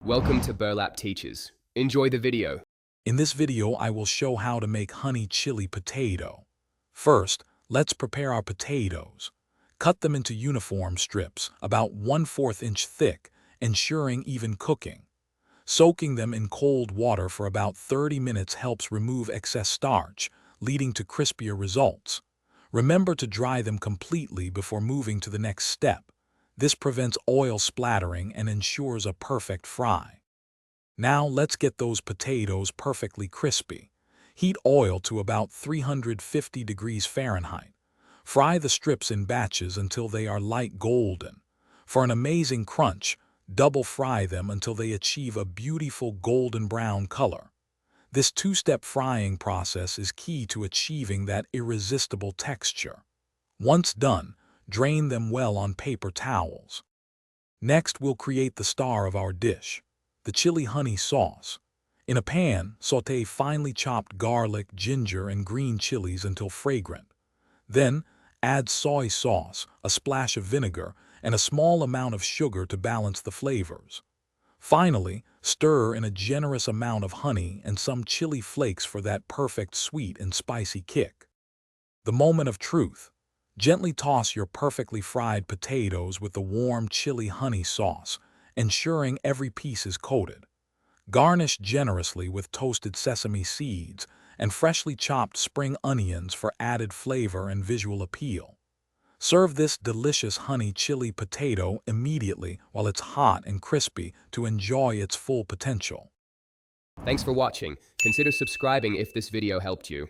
Welcome to Burlap Teachers. Enjoy the video. In this video, I will show how to make honey chili potato. First, let's prepare our potatoes. Cut them into uniform strips, about 1/4 inch thick, ensuring even cooking. Soaking them in cold water for about 30 minutes helps remove excess starch, leading to crispier results. Remember to dry them completely before moving to the next step. This prevents oil splattering and ensures a perfect fry. Now let's get those potatoes perfectly crispy. Heat oil to about 350 degrees Fahrenheit. Fry the strips in batches until they are light golden. For an amazing crunch, double fry them until they achieve a beautiful golden brown color. This two-step frying process is key to achieving that irresistible texture. Once done, drain them well on paper towels. Next, we'll create the star of our dish, the chili honey sauce. In a pan, sauté finely chopped garlic, ginger, and green chilies until fragrant. Then, add soy sauce, a splash of vinegar, and a small amount of sugar to balance the flavors. Finally, stir in a generous amount of honey and some chili flakes for that perfect sweet and spicy kick. The moment of truth. Gently toss your perfectly fried potatoes with the warm chili honey sauce, ensuring every piece is coated. Garnish generously with toasted sesame seeds and freshly chopped spring onions for added flavor and visual appeal. Serve this delicious honey chili potato immediately while it's hot and crispy to enjoy its full potential. Thanks for watching. Consider subscribing if this video helped you.